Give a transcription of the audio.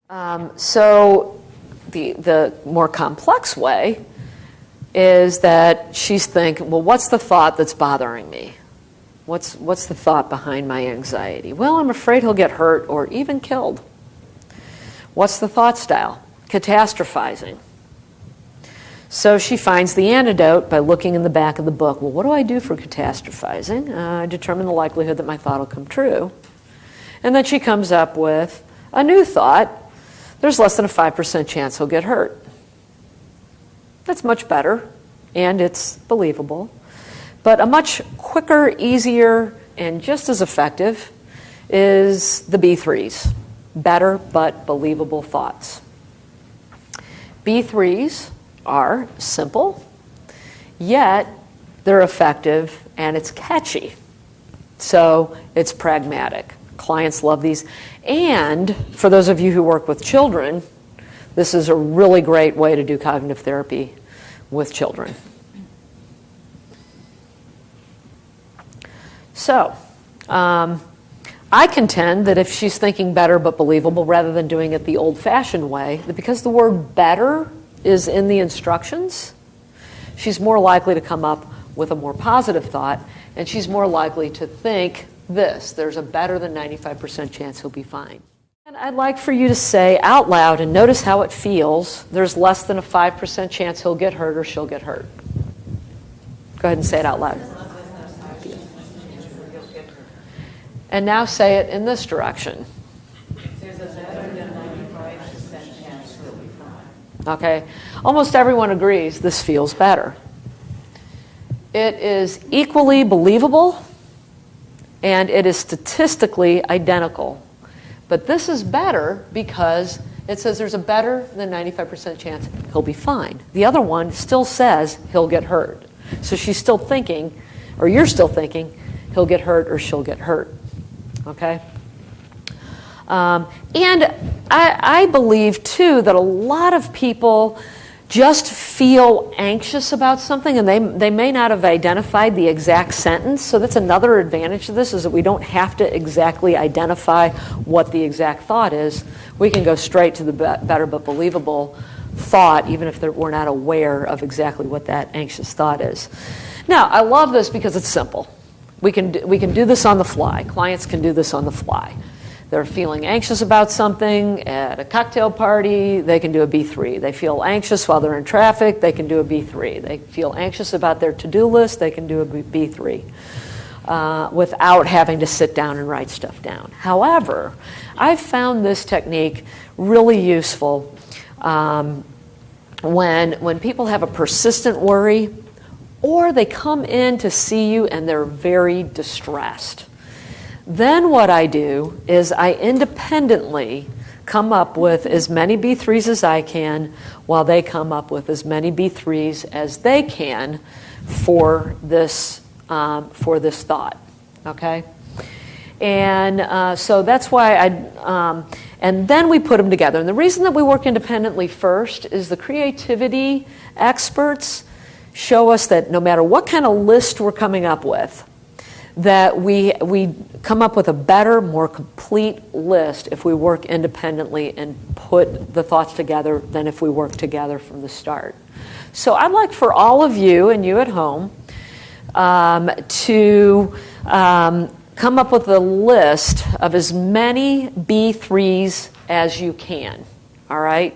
So the more complex way is that she's thinking, well, what's the thought that's bothering me? What's the thought behind my anxiety? Well, I'm afraid he'll get hurt or even killed. What's the thought style? Catastrophizing. So she finds the antidote by looking in the back of the book. Well, what do I do for catastrophizing? I determine the likelihood that my thought will come true. And then she comes up with a new thought. There's less than a 5% chance he'll get hurt. That's much better, and it's believable. But a much quicker, easier, and just as effective is the B3s, Better-but-Believable Thoughts. B3s are simple, yet they're effective, and it's catchy. So it's pragmatic. Clients love these. And for those of you who work with children, this is a really great way to do cognitive therapy with children. So, I contend that if she's thinking better but believable rather than doing it the old-fashioned way, that because the word better is in the instructions, she's more likely to come up with a more positive thought, and she's more likely to think this: there's a better than 95% chance he'll be fine. And I'd like for you to say out loud, and notice how it feels, there's less than a 5% chance he'll get hurt or she'll get hurt. Go ahead and say it out loud. And now say it in this direction. There's a better than 95% chance he'll be fine. Okay. Almost everyone agrees this feels better. It is equally believable, and it is statistically identical. But this is better because it says there's a better than 95% chance he'll be fine. The other one still says he'll get hurt. So she's still thinking, or you're still thinking, he'll get hurt or she'll get hurt. Okay? And I believe, too, that a lot of people just feel anxious about something, and they may not have identified the exact sentence. So that's another advantage of this, is that we don't have to exactly identify what the exact thought is. We can go straight to the better but believable thought, even if we're not aware of exactly what that anxious thought is. Now, I love this because it's simple. We can do this on the fly. Clients can do this on the fly. They're feeling anxious about something at a cocktail party, they can do a B3. They feel anxious while they're in traffic, they can do a B3. They feel anxious about their to-do list, they can do a B3 without having to sit down and write stuff down. However, I've found this technique really useful when people have a persistent worry, or they come in to see you and they're very distressed. Then what I do is I independently come up with as many B3s as I can, while they come up with as many B3s as they can for this thought. Okay, and so that's why and then we put them together. And the reason that we work independently first is the creativity experts show us that no matter what kind of list we're coming up with, that we come up with a better, more complete list if we work independently and put the thoughts together than if we work together from the start. So I'd like for all of you and you at home to come up with a list of as many B3s as you can, all right?